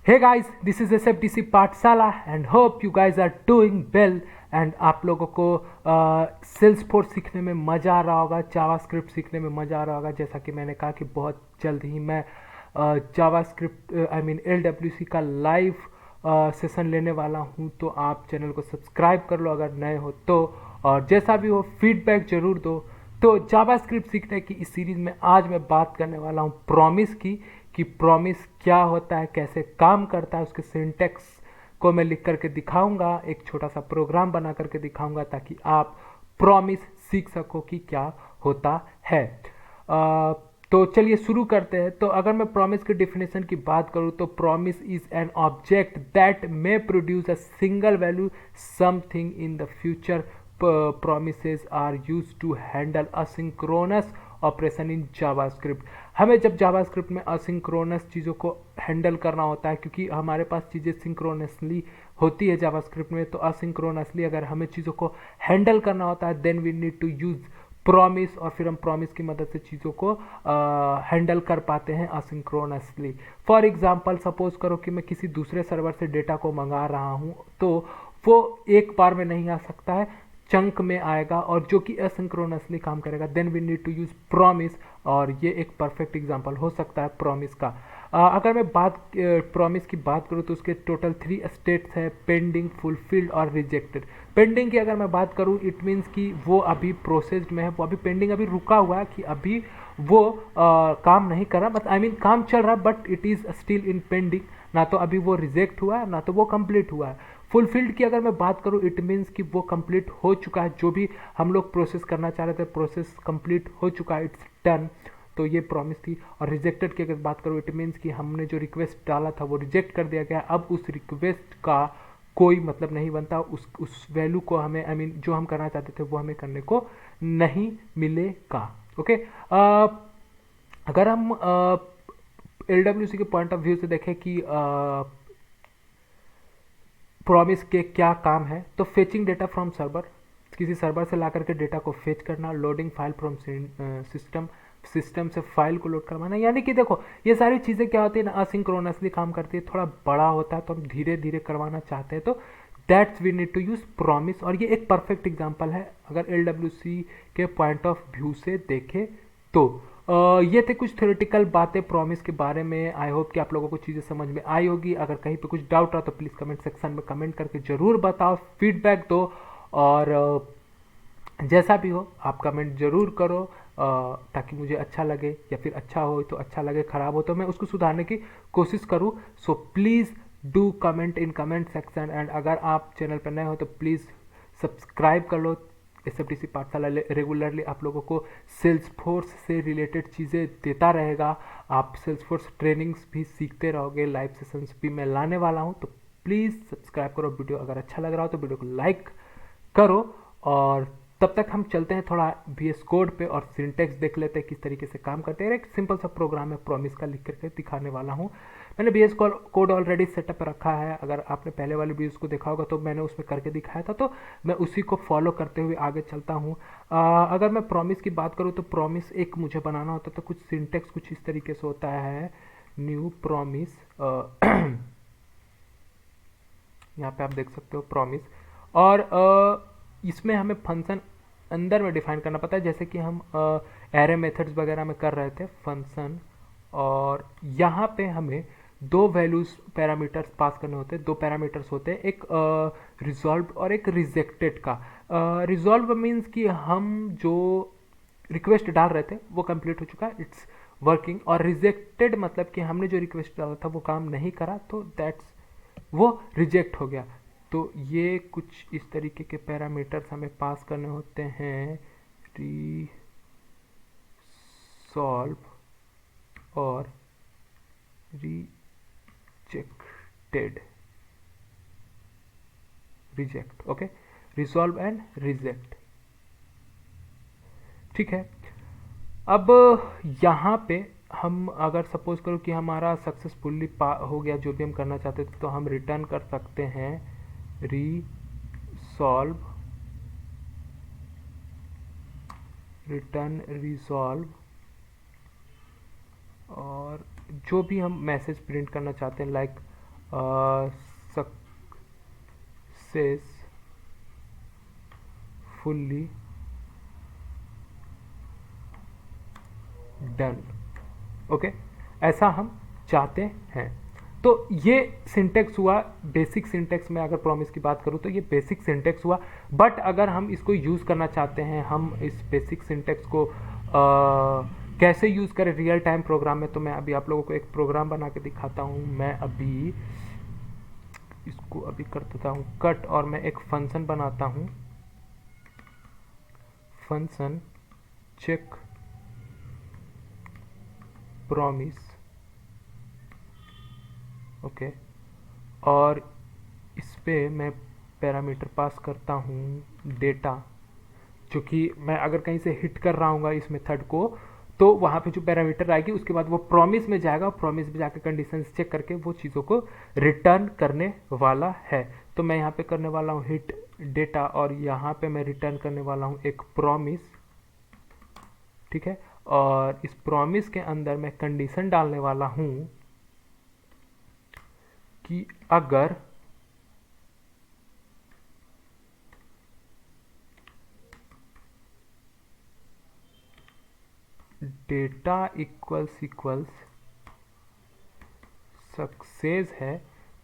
Hey guys, this is SFDC पाठशाला and hope you guys are doing well and आप लोगों को sales force सीखने में मज़ा आ रहा होगा, जावास्क्रिप्ट सीखने में मज़ा आ रहा होगा। जैसा कि मैंने कहा कि बहुत जल्द ही मैं जावास्क्रिप्ट LWC का लाइव सेशन लेने वाला हूं, तो आप चैनल को सब्सक्राइब कर लो अगर नए हो तो, और जैसा भी हो फीडबैक ज़रूर दो। तो जावास्क्रिप्ट सीखने की इस सीरीज़ में आज मैं बात करने वाला हूं प्रॉमिस की, कि प्रॉमिस क्या होता है, कैसे काम करता है, उसके सिंटेक्स को मैं लिख करके दिखाऊंगा, एक छोटा सा प्रोग्राम बना करके दिखाऊंगा ताकि आप प्रॉमिस सीख सको कि क्या होता है। तो चलिए शुरू करते हैं। तो अगर मैं प्रॉमिस की डिफिनेशन की बात करूं तो promise is an object that may produce a single value something in the future. promises are used to handle asynchronous operation in JavaScript. हमें जब जावास्क्रिप्ट में असिंक्रोनस चीज़ों को हैंडल करना होता है, क्योंकि हमारे पास चीज़ें सिंक्रोनसली होती है जावास्क्रिप्ट में, तो असिंक्रोनसली अगर हमें चीज़ों को हैंडल करना होता है then we need to use promise, और फिर हम प्रॉमिस की मदद से चीज़ों को हैंडल कर पाते हैं असिंक्रोनसली। फॉर एग्जांपल सपोज करो कि मैं किसी दूसरे सर्वर से डेटा को मंगा रहा हूँ, तो वो एक बार में नहीं आ सकता है, चंक में आएगा, और जो कि असिंक्रोनसली काम करेगा। Then we need to use promise, और ये एक परफेक्ट एग्जांपल हो सकता है प्रॉमिस का। अगर मैं प्रॉमिस की बात करूँ तो उसके टोटल 3 स्टेट्स है: पेंडिंग, फुलफिल्ड और रिजेक्टेड। पेंडिंग की अगर मैं बात करूँ, इट मीन्स कि वो अभी प्रोसेस्ड में है, वो अभी पेंडिंग, अभी रुका हुआ है, कि अभी वो काम नहीं कर रहा, बट आई मीन काम चल रहा है but it is still in pending. ना तो अभी वो रिजेक्ट हुआ है, ना तो वो कंप्लीट हुआ है। फुलफिल्ड की अगर मैं बात करूं, इट मीन्स कि वो कंप्लीट हो चुका है, जो भी हम लोग प्रोसेस करना चाह रहे थे प्रोसेस कंप्लीट हो चुका है, इट्स डन। तो ये प्रॉमिस थी। और रिजेक्टेड की अगर बात करूं, इट मीन्स कि हमने जो रिक्वेस्ट डाला था वो रिजेक्ट कर दिया गया, अब उस रिक्वेस्ट का कोई मतलब नहीं बनता, उस वैल्यू को हमें जो हम करना चाहते थे वो हमें करने को नहीं मिलेगा। ओके। अगर हम LWC के पॉइंट ऑफ व्यू से देखें कि प्रॉमिस के क्या काम है, तो फेचिंग डेटा फ्रॉम सर्वर, किसी सर्वर से ला करके डेटा को फेच करना, loading file from system, system से फाइल को लोड करवाना। यानी कि देखो ये सारी चीज़ें क्या होती है ना, असिंक्रोनसली काम करती है, थोड़ा बड़ा होता है तो हम धीरे धीरे करवाना चाहते हैं, तो that's we need to use promise. और ये एक परफेक्ट एग्जाम्पल है अगर LWC के पॉइंट ऑफ व्यू से देखें तो। ये थे कुछ थ्योरेटिकल बातें प्रॉमिस के बारे में। आई होप कि आप लोगों को चीज़ें समझ में आई होगी। अगर कहीं पे कुछ डाउट रहा तो प्लीज़ कमेंट सेक्शन में कमेंट करके ज़रूर बताओ, फीडबैक दो, और जैसा भी हो आप कमेंट ज़रूर करो, ताकि मुझे अच्छा लगे, या फिर अच्छा हो तो अच्छा लगे, ख़राब हो तो मैं उसको सुधारने की कोशिश करूँ। So please do comment in comment section, and अगर आप चैनल पर नए हो तो प्लीज़ सब्सक्राइब कर लो। SFDC पाठशाला रेगुलरली आप लोगों को सेल्स फोर्स से रिलेटेड चीज़ें देता रहेगा। आप सेल्स फोर्स ट्रेनिंग्स भी सीखते रहोगे, लाइव सेशंस भी मैं लाने वाला हूँ, तो प्लीज़ सब्सक्राइब करो। वीडियो अगर अच्छा लग रहा हो तो वीडियो को लाइक करो, और तब तक हम चलते हैं थोड़ा VS कोड पे और सिंटेक्स देख लेते हैं किस तरीके से काम करते हैं। एक सिंपल सा प्रोग्राम है प्रॉमिस का, लिख करके दिखाने वाला हूँ। मैंने VS कोड ऑलरेडी सेटअप रखा है, अगर आपने पहले वाले वीडियोस को देखा होगा तो मैंने उसमें करके दिखाया था, तो मैं उसी को फॉलो करते हुए आगे चलता हूँ। अगर मैं प्रॉमिस की बात करूँ तो प्रॉमिस एक मुझे बनाना होता तो कुछ सिंटेक्स कुछ इस तरीके से होता है: न्यू प्रॉमिस, यहाँ पे आप देख सकते हो प्रॉमिस, और इसमें हमें फंक्शन अंदर में डिफाइन करना पड़ता है, जैसे कि हम एरे मेथड्स वगैरह में कर रहे थे फंक्शन, और यहाँ पे हमें दो वैल्यूज पैरामीटर्स पास करने होते हैं। दो पैरामीटर्स होते हैं, एक रिजॉल्व और एक रिजेक्टेड का। रिजॉल्व मीन्स कि हम जो रिक्वेस्ट डाल रहे थे वो कंप्लीट हो चुका है, इट्स वर्किंग, और रिजेक्टेड मतलब कि हमने जो रिक्वेस्ट डाला था वो काम नहीं करा, तो दैट्स वो रिजेक्ट हो गया। तो ये कुछ इस तरीके के पैरामीटर्स हमें पास करने होते हैं: रिसॉल्व और rejected, reject. Okay, resolve and reject, ठीक है। अब यहाँ पे हम अगर सपोज करो कि हमारा सक्सेसफुली हो गया जो भी हम करना चाहते थे, तो हम रिटर्न कर सकते हैं रिसॉल्व, रिटर्न रिसॉल्व, और जो भी हम मैसेज प्रिंट करना चाहते हैं, लाइक सक्सेसफुली डन। ओके, ऐसा हम चाहते हैं। तो ये सिंटेक्स हुआ बेसिक सिंटेक्स में। अगर प्रॉमिस की बात करूँ तो ये बेसिक सिंटेक्स हुआ। बट अगर हम इसको यूज़ करना चाहते हैं, हम इस बेसिक सिंटेक्स को कैसे यूज़ करें रियल टाइम प्रोग्राम में, तो मैं अभी आप लोगों को एक प्रोग्राम बना के दिखाता हूँ। मैं अभी इसको अभी कर देता हूँ कट, और मैं एक फंक्शन बनाता हूँ, फंक्शन चेक प्रॉमिस। ओके, और इस पे मैं पैरामीटर पास करता हूँ डेटा, क्योंकि मैं अगर कहीं से हिट कर रहा हूँ इस मेथड को, तो वहाँ पे जो पैरामीटर आएगी उसके बाद वो प्रॉमिस में जाएगा, प्रॉमिस में जाकर कंडीशन चेक करके वो चीज़ों को रिटर्न करने वाला है। तो मैं यहाँ पे करने वाला हूँ हिट डेटा, और यहाँ पे मैं रिटर्न करने वाला हूँ एक प्रॉमिस। ठीक है, और इस प्रॉमिस के अंदर मैं कंडीशन डालने वाला हूँ कि अगर डेटा इक्वल्स सक्सेस है,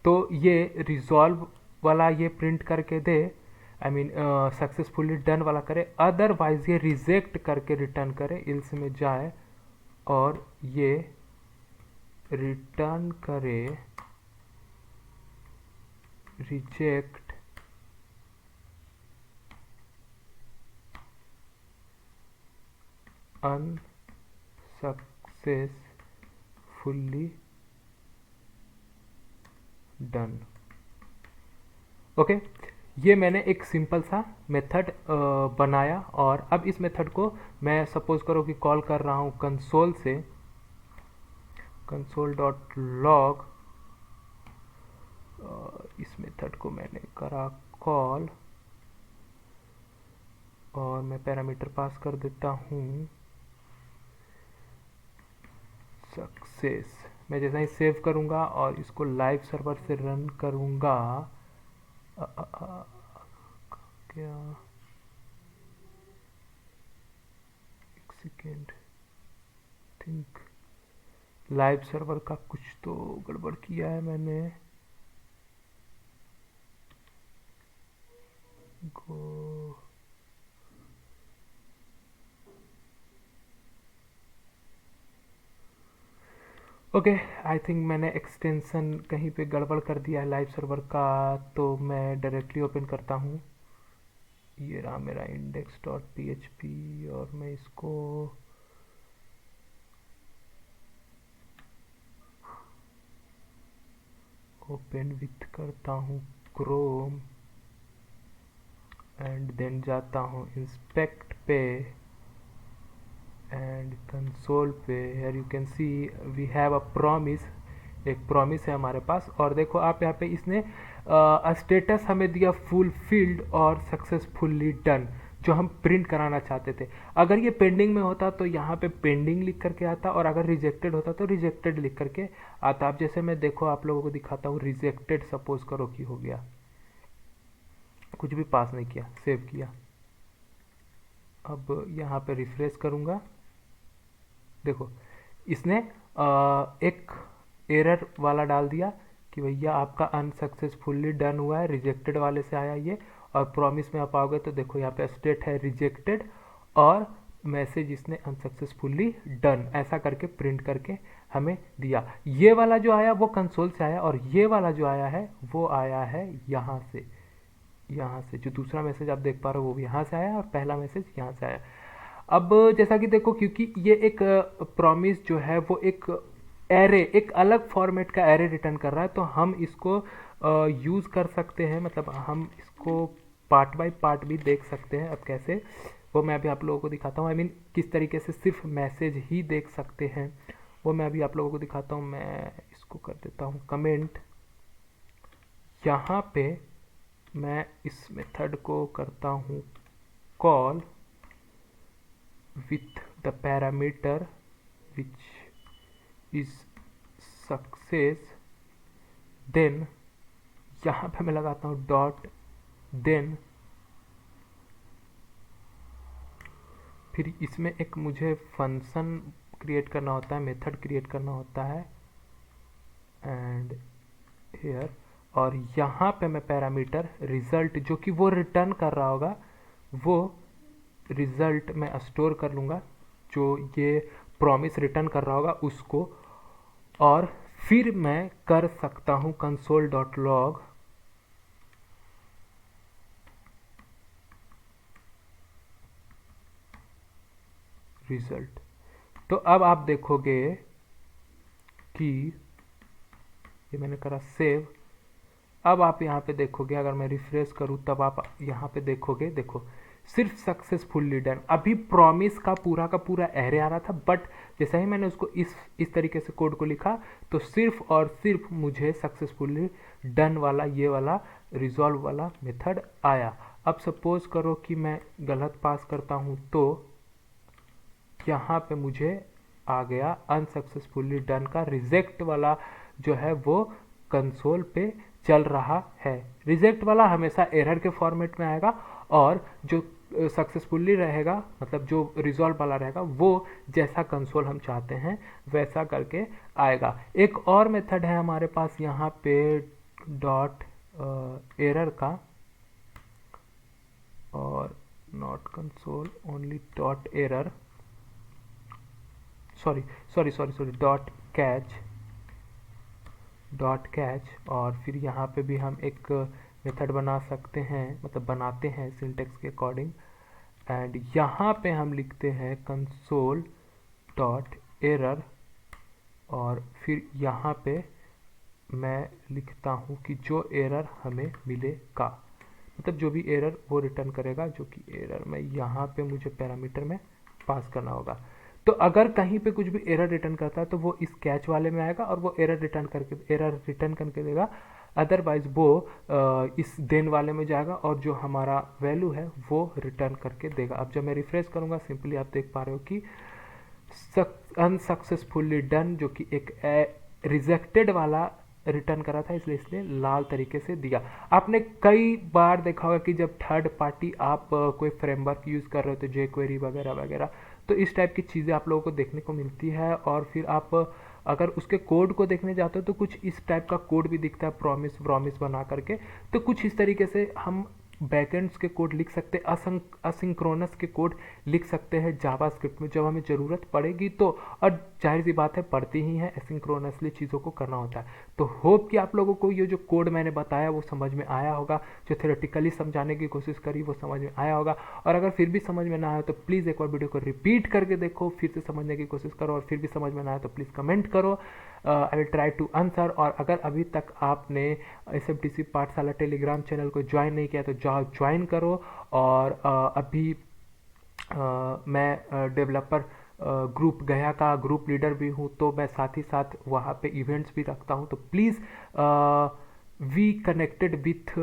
तो ये रिजॉल्व वाला ये प्रिंट करके दे, आई मीन सक्सेसफुली डन वाला करे। अदरवाइज ये रिजेक्ट करके रिटर्न करे, इल्स में जाए और ये रिटर्न करे रिजेक्ट अनसक्सेसफुली डन। ओके, ये मैंने एक सिंपल सा मेथड बनाया, और अब इस मेथड को मैं सपोज करो कि कॉल कर रहा हूँ कंसोल से, console.log। इस मेथड को मैंने करा कॉल, और मैं पैरामीटर पास कर देता हूँ सक्सेस। मैं जैसा ही सेव करूँगा और इसको लाइव सर्वर से रन करूँगा, क्या एक सेकेंड, थिंक लाइव सर्वर का कुछ तो गड़बड़ किया है मैंने। गो ओके, आई थिंक मैंने एक्सटेंशन कहीं पे गड़बड़ कर दिया है लाइव सर्वर का, तो मैं डायरेक्टली ओपन करता हूँ। ये रहा मेरा index.php, और मैं इसको ओपन विथ करता हूँ क्रोम, एंड देन जाता हूँ इंस्पेक्ट पे एंड कंसोल पे। Here you can see we have a promise, एक प्रॉमिस है हमारे पास। और देखो आप यहाँ पे इसने स्टेटस हमें दिया फुलफिल्ड और सक्सेसफुली डन, जो हम प्रिंट कराना चाहते थे। अगर ये पेंडिंग में होता तो यहाँ पे पेंडिंग लिख करके आता, और अगर रिजेक्टेड होता तो रिजेक्टेड लिख करके आता। अब जैसे मैं देखो आप लोगों को दिखाता हूँ, रिजेक्टेड सपोज करो कि हो गया, कुछ भी पास नहीं किया, सेव किया। अब यहाँ पे रिफ्रेश करूँगा, देखो इसने एक एरर वाला डाल दिया कि भैया आपका अनसक्सेसफुली डन हुआ है, रिजेक्टेड वाले से आया ये। और प्रॉमिस में आप आओगे तो देखो यहाँ पे स्टेट है रिजेक्टेड, और मैसेज इसने अनसक्सेसफुली डन ऐसा करके प्रिंट करके हमें दिया। ये वाला जो आया वो कंसोल से आया, और ये वाला जो आया है वो आया है यहाँ से। यहाँ से जो दूसरा मैसेज आप देख पा रहे हो वो भी यहाँ से आया, और पहला मैसेज यहाँ से आया। अब जैसा कि देखो, क्योंकि ये एक प्रॉमिस जो है वो एक एरे, एक अलग फॉर्मेट का एरे रिटर्न कर रहा है, तो हम इसको यूज़ कर सकते हैं, मतलब हम इसको पार्ट बाय पार्ट भी देख सकते हैं। अब कैसे, वो मैं अभी आप लोगों को दिखाता हूँ। आई मीन किस तरीके से सिर्फ मैसेज ही देख सकते हैं, वो मैं अभी आप लोगों को दिखाता हूँ। मैं इसको कर देता हूँ कमेंट। यहाँ पे मैं इस मेथड को करता हूँ call with the parameter which is success then यहाँ पे मैं लगाता हूँ डॉट, देन फिर इसमें एक मुझे फंक्शन क्रिएट करना होता है, मेथड क्रिएट करना होता है, एंड हेयर, और यहाँ पे मैं पैरामीटर रिजल्ट जो कि वो रिटर्न कर रहा होगा वो रिजल्ट मैं स्टोर कर लूँगा, जो ये प्रॉमिस रिटर्न कर रहा होगा उसको, और फिर मैं कर सकता हूँ कंसोल डॉट लॉग रिजल्ट। तो अब आप देखोगे कि ये मैंने करा सेव। अब आप यहाँ पे देखोगे, अगर मैं रिफ्रेश करूँ तब आप यहाँ पे देखोगे, देखो सिर्फ सक्सेसफुली डन। अभी प्रॉमिस का पूरा एरे आ रहा था, बट जैसे ही मैंने उसको इस तरीके से कोड को लिखा तो सिर्फ और सिर्फ मुझे सक्सेसफुली डन वाला ये वाला रिजॉल्व वाला मेथड आया। अब सपोज करो कि मैं गलत पास करता हूँ तो यहाँ पे मुझे आ गया अनसक्सेसफुली डन का रिजेक्ट वाला जो है वो कंसोल पे चल रहा है। रिजेक्ट वाला हमेशा एरर के फॉर्मेट में आएगा, और जो सक्सेसफुली रहेगा मतलब जो रिजॉल्व वाला रहेगा वो जैसा कंसोल हम चाहते हैं वैसा करके आएगा। एक और मेथड है हमारे पास यहाँ पे डॉट एरर का, और not console only dot error, sorry dot catch, और फिर यहाँ पे भी हम एक मेथड बना सकते हैं, मतलब बनाते हैं सिंटेक्स के अकॉर्डिंग, एंड यहाँ पे हम लिखते हैं कंसोल डॉट एरर, और फिर यहाँ पे मैं लिखता हूँ कि जो एरर हमें मिलेगा, मतलब जो भी एरर वो रिटर्न करेगा, जो कि एरर में यहाँ पे मुझे पैरामीटर में पास करना होगा। तो अगर कहीं पे कुछ भी एरर रिटर्न करता है तो वो इस कैच वाले में आएगा और वो एरर रिटर्न करके देगा, अदरवाइज वो इस देन वाले में जाएगा और जो हमारा वैल्यू है वो रिटर्न करके देगा। अब जब मैं रिफ्रेश करूंगा सिंपली आप देख पा रहे हो कि अनसक्सेसफुली डन, जो कि एक रिजेक्टेड वाला रिटर्न करा था, इसलिए इसने लाल तरीके से दिया। आपने कई बार देखा होगा कि जब थर्ड पार्टी आप कोई फ्रेमवर्क यूज़ कर रहे हो तो jQuery वगैरह वगैरह, तो इस टाइप की चीज़ें आप लोगों को देखने को मिलती है, और फिर आप अगर उसके कोड को देखने जाते हो तो कुछ इस टाइप का कोड भी दिखता है, प्रॉमिस बना करके। तो कुछ इस तरीके से हम बैकएंड्स के कोड लिख सकते हैं, असिंक्रोनस के कोड लिख सकते हैं जावास्क्रिप्ट में जब हमें ज़रूरत पड़ेगी तो, और जाहिर सी बात है पड़ती ही है, एसिंक्रोनसली चीज़ों को करना होता है। तो होप कि आप लोगों को ये जो कोड मैंने बताया वो समझ में आया होगा, जो थ्योरेटिकली समझाने की कोशिश करी वो समझ में आया होगा, और अगर फिर भी समझ में ना आया तो प्लीज़ एक बार वीडियो को रिपीट करके देखो, फिर से समझने की कोशिश करो, और फिर भी समझ में ना आया तो प्लीज़ कमेंट करो, I will try to answer. और अगर अभी तक आपने SFDC पाठशाला टेलीग्राम चैनल को ज्वाइन नहीं किया तो जाओ ज्वाइन करो, और अभी मैं डेवलपर ग्रुप गया का ग्रुप लीडर भी हूँ, तो मैं साथ ही साथ वहाँ पे इवेंट्स भी रखता हूँ, तो please we connected with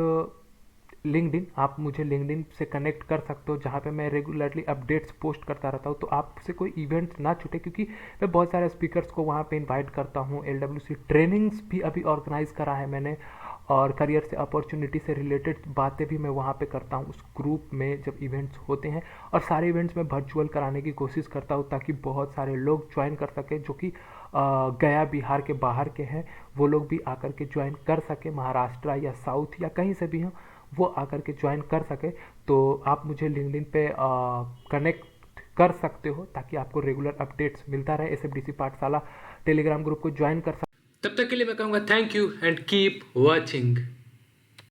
LinkedIn, आप मुझे लिंक्डइन से कनेक्ट कर सकते हो, जहाँ पे मैं रेगुलरली अपडेट्स पोस्ट करता रहता हूँ, तो आपसे कोई इवेंट्स ना छूटे, क्योंकि मैं बहुत सारे स्पीकर्स को वहाँ पे इनवाइट करता हूँ। LWC ट्रेनिंग्स भी अभी ऑर्गेनाइज करा है मैंने, और करियर से अपॉर्चुनिटी से रिलेटेड बातें भी मैं वहाँ पे करता हूँ उस ग्रुप में जब इवेंट्स होते हैं, और सारे इवेंट्स मैं वर्चुअल कराने की कोशिश करता हूँ ताकि बहुत सारे लोग ज्वाइन कर सकें जो कि गया बिहार के बाहर के हैं, वो लोग भी आकर के ज्वाइन कर सके, महाराष्ट्र या साउथ या कहीं से भी हों वो आकर के ज्वाइन कर सके। तो आप मुझे लिंक्डइन पे कनेक्ट कर सकते हो ताकि आपको रेगुलर अपडेट्स मिलता रहे। SFDC पाठशाला टेलीग्राम ग्रुप को ज्वाइन कर सकते। तब तक के लिए मैं कहूँगा thank you and keep watching.